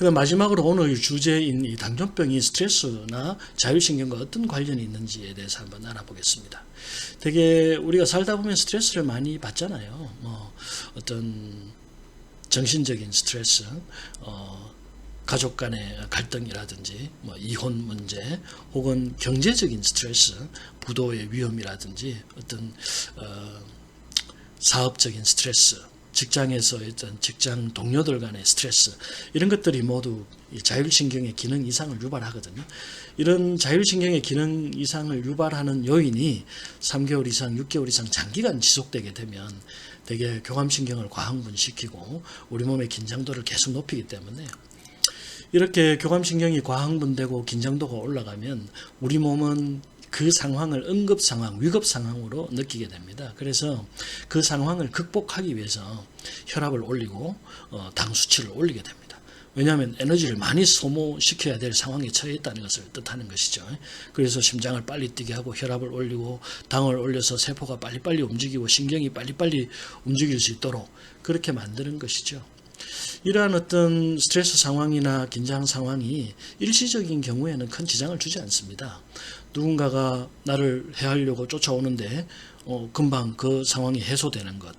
그다음 마지막으로 오늘 주제인 이 당뇨병이 스트레스나 자율신경과 어떤 관련이 있는지에 대해서 한번 알아보겠습니다. 되게 우리가 살다 보면 스트레스를 많이 받잖아요. 뭐 어떤 정신적인 스트레스, 가족 간의 갈등이라든지 뭐 이혼 문제, 혹은 경제적인 스트레스, 부도의 위험이라든지 어떤 사업적인 스트레스, 직장에서 어떤 직장 동료들 간의 스트레스, 이런 것들이 모두 자율신경의 기능 이상을 유발하거든요. 이런 자율신경의 기능 이상을 유발하는 요인이 3개월 이상, 6개월 이상 장기간 지속되게 되면 되게 교감신경을 과흥분시키고 우리 몸의 긴장도를 계속 높이기 때문에, 이렇게 교감신경이 과흥분되고 긴장도가 올라가면 우리 몸은 그 상황을 응급 상황, 위급 상황으로 느끼게 됩니다. 그래서 그 상황을 극복하기 위해서 혈압을 올리고 당 수치를 올리게 됩니다. 왜냐하면 에너지를 많이 소모시켜야 될 상황에 처해 있다는 것을 뜻하는 것이죠. 그래서 심장을 빨리 뛰게 하고 혈압을 올리고 당을 올려서 세포가 빨리빨리 움직이고 신경이 빨리빨리 움직일 수 있도록 그렇게 만드는 것이죠. 이러한 어떤 스트레스 상황이나 긴장 상황이 일시적인 경우에는 큰 지장을 주지 않습니다. 누군가가 나를 해하려고 쫓아오는데 금방 그 상황이 해소되는 것.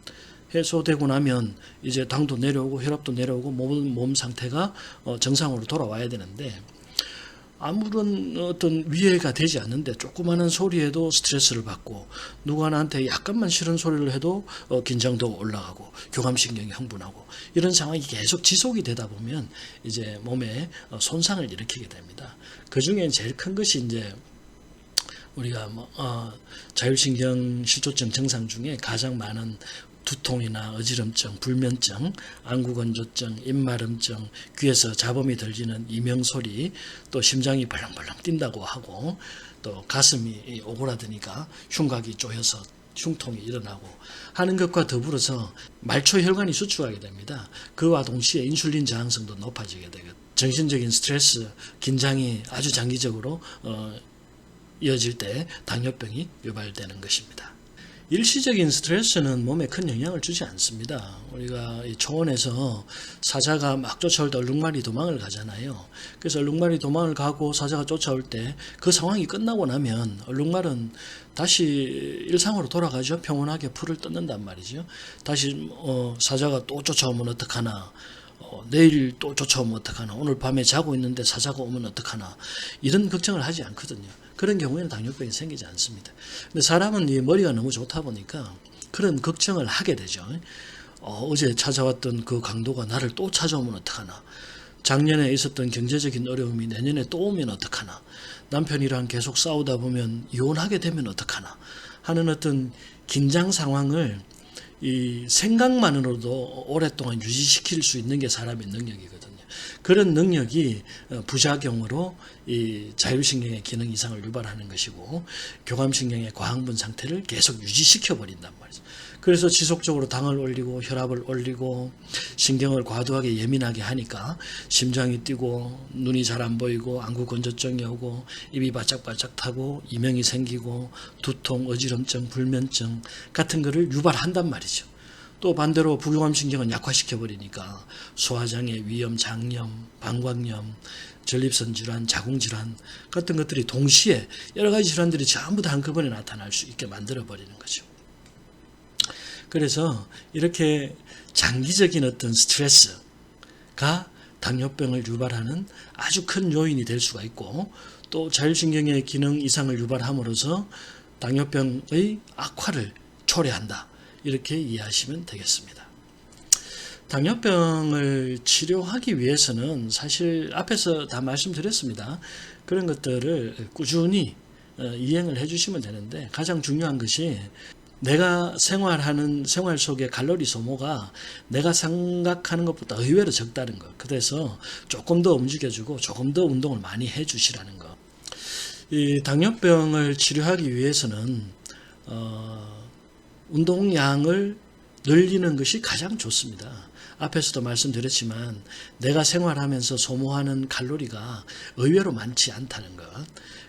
해소되고 나면 이제 당도 내려오고 혈압도 내려오고 몸 상태가 정상으로 돌아와야 되는데, 아무런 어떤 위해가 되지 않는데 조그마한 소리에도 스트레스를 받고, 누가 나한테 약간만 싫은 소리를 해도 긴장도 올라가고 교감신경이 흥분하고, 이런 상황이 계속 지속이 되다 보면 이제 몸에 손상을 일으키게 됩니다. 그 중에 제일 큰 것이 이제 우리가 자율신경 실조증 증상 중에 가장 많은 두통이나 어지럼증, 불면증, 안구건조증, 입마름증, 귀에서 잡음이 들리는 이명소리, 또 심장이 벌렁벌렁 뛴다고 하고, 또 가슴이 오그라드니까 흉곽이 쪼여서 흉통이 일어나고 하는 것과 더불어서 말초혈관이 수축하게 됩니다. 그와 동시에 인슐린 저항성도 높아지게 되고, 정신적인 스트레스, 긴장이 아주 장기적으로 이어질 때 당뇨병이 유발되는 것입니다. 일시적인 스트레스는 몸에 큰 영향을 주지 않습니다. 우리가 초원에서 사자가 막 쫓아올 때 얼룩말이 도망을 가잖아요. 그래서 얼룩말이 도망을 가고 사자가 쫓아올 때 그 상황이 끝나고 나면 얼룩말은 다시 일상으로 돌아가죠. 평온하게 풀을 뜯는단 말이죠. 다시 사자가 또 쫓아오면 어떡하나, 내일 또 쫓아오면 어떡하나, 오늘 밤에 자고 있는데 사자가 오면 어떡하나, 이런 걱정을 하지 않거든요. 그런 경우에는 당뇨병이 생기지 않습니다. 근데 사람은 이 머리가 너무 좋다 보니까 그런 걱정을 하게 되죠. 어제 찾아왔던 그 강도가 나를 또 찾아오면 어떡하나, 작년에 있었던 경제적인 어려움이 내년에 또 오면 어떡하나, 남편이랑 계속 싸우다 보면 이혼하게 되면 어떡하나 하는 어떤 긴장 상황을 이 생각만으로도 오랫동안 유지시킬 수 있는 게 사람의 능력이거든요. 그런 능력이 부작용으로 이 자율신경의 기능 이상을 유발하는 것이고, 교감신경의 과흥분 상태를 계속 유지시켜 버린단 말이죠. 그래서 지속적으로 당을 올리고 혈압을 올리고 신경을 과도하게 예민하게 하니까 심장이 뛰고 눈이 잘 안 보이고 안구건조증이 오고 입이 바짝바짝 타고 이명이 생기고 두통, 어지럼증, 불면증 같은 것을 유발한단 말이죠. 또 반대로 부교감신경은 약화시켜버리니까 소화장애, 위염, 장염, 방광염, 전립선 질환, 자궁질환 같은 것들이 동시에 여러 가지 질환들이 전부 다 한꺼번에 나타날 수 있게 만들어버리는 거죠. 그래서 이렇게 장기적인 어떤 스트레스가 당뇨병을 유발하는 아주 큰 요인이 될 수가 있고, 또 자율신경의 기능 이상을 유발함으로써 당뇨병의 악화를 초래한다, 이렇게 이해하시면 되겠습니다. 당뇨병을 치료하기 위해서는 사실 앞에서 다 말씀드렸습니다. 그런 것들을 꾸준히 이행을 해주시면 되는데, 가장 중요한 것이 내가 생활하는 생활 속의 칼로리 소모가 내가 생각하는 것보다 의외로 적다는 것. 그래서 조금 더 움직여주고 조금 더 운동을 많이 해주시라는 것. 이 당뇨병을 치료하기 위해서는 운동량을 늘리는 것이 가장 좋습니다. 앞에서도 말씀드렸지만 내가 생활하면서 소모하는 칼로리가 의외로 많지 않다는 것.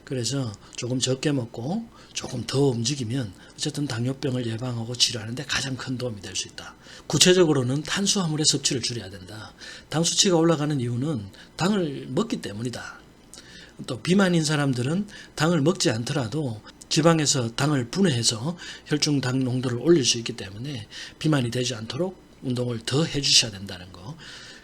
그래서 조금 적게 먹고 조금 더 움직이면 어쨌든 당뇨병을 예방하고 치료하는 데 가장 큰 도움이 될 수 있다. 구체적으로는 탄수화물의 섭취를 줄여야 된다. 당 수치가 올라가는 이유는 당을 먹기 때문이다. 또 비만인 사람들은 당을 먹지 않더라도 지방에서 당을 분해해서 혈중 당 농도를 올릴 수 있기 때문에 비만이 되지 않도록 운동을 더 해주셔야 된다는 거.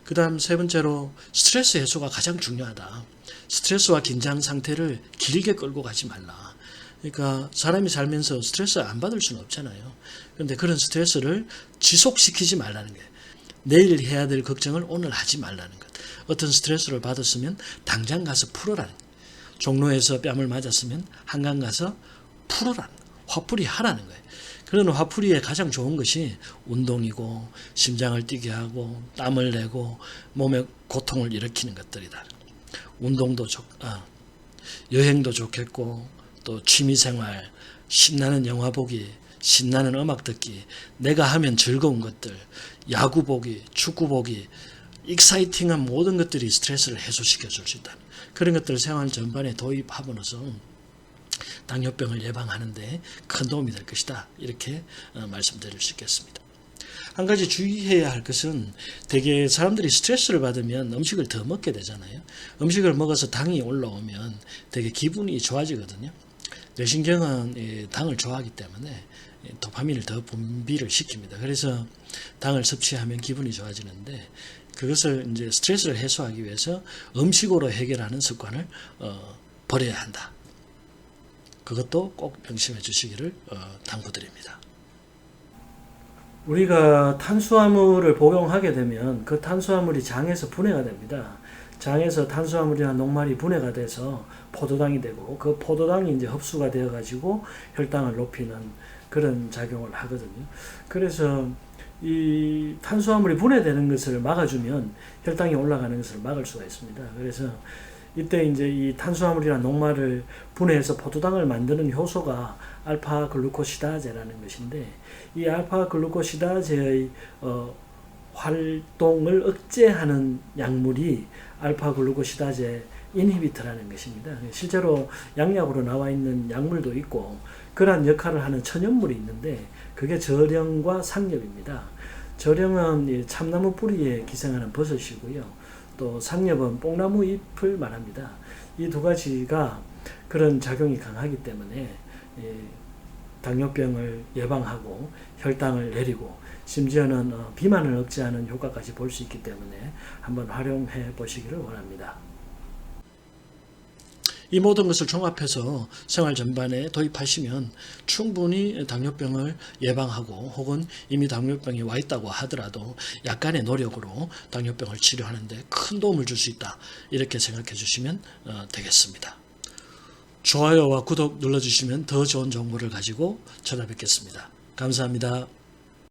그 다음 세 번째로 스트레스 해소가 가장 중요하다. 스트레스와 긴장 상태를 길게 끌고 가지 말라. 그러니까 사람이 살면서 스트레스 안 받을 수는 없잖아요. 그런데 그런 스트레스를 지속시키지 말라는 거예요. 내일 해야 될 걱정을 오늘 하지 말라는 것. 어떤 스트레스를 받았으면 당장 가서 풀어라는 거예요. 종로에서 뺨을 맞았으면 한강 가서 풀어라는 거예요. 화풀이 하라는 거예요. 그런 화풀이에 가장 좋은 것이 운동이고 심장을 뛰게 하고 땀을 내고 몸에 고통을 일으키는 것들이다. 운동도 여행도 좋겠고 또 취미생활, 신나는 영화 보기, 신나는 음악 듣기, 내가 하면 즐거운 것들, 야구 보기, 축구 보기, 익사이팅한 모든 것들이 스트레스를 해소시켜 줄 수 있다. 그런 것들을 생활 전반에 도입함으로써 당뇨병을 예방하는 데 큰 도움이 될 것이다. 이렇게 말씀드릴 수 있겠습니다. 한 가지 주의해야 할 것은 되게 사람들이 스트레스를 받으면 음식을 더 먹게 되잖아요. 음식을 먹어서 당이 올라오면 되게 기분이 좋아지거든요. 뇌신경은 당을 좋아하기 때문에 도파민을 더 분비를 시킵니다. 그래서 당을 섭취하면 기분이 좋아지는데 그것을 이제 스트레스를 해소하기 위해서 음식으로 해결하는 습관을 버려야 한다. 그것도 꼭 명심해 주시기를 당부드립니다. 우리가 탄수화물을 복용하게 되면 그 탄수화물이 장에서 분해가 됩니다. 장에서 탄수화물이나 녹말이 분해가 돼서 포도당이 되고 그 포도당이 이제 흡수가 되어 가지고 혈당을 높이는 그런 작용을 하거든요. 그래서 이 탄수화물이 분해되는 것을 막아주면 혈당이 올라가는 것을 막을 수가 있습니다. 그래서 이때 이제 이 탄수화물이나 녹말을 분해해서 포도당을 만드는 효소가 알파 글루코시다제라는 것인데 이 알파 글루코시다제의 활동을 억제하는 약물이 알파 글루코시다제 인히비터라는 것입니다. 실제로 양약으로 나와 있는 약물도 있고 그러한 역할을 하는 천연물이 있는데 그게 저령과 상엽입니다. 저령은 참나무 뿌리에 기생하는 버섯이고요. 또 상엽은 뽕나무 잎을 말합니다. 이 두 가지가 그런 작용이 강하기 때문에 당뇨병을 예방하고 혈당을 내리고 심지어는 비만을 억제하는 효과까지 볼 수 있기 때문에 한번 활용해 보시기를 원합니다. 이 모든 것을 종합해서 생활 전반에 도입하시면 충분히 당뇨병을 예방하고 혹은 이미 당뇨병이 와 있다고 하더라도 약간의 노력으로 당뇨병을 치료하는 데 큰 도움을 줄 수 있다. 이렇게 생각해 주시면 되겠습니다. 좋아요와 구독 눌러주시면 더 좋은 정보를 가지고 찾아뵙겠습니다. 감사합니다.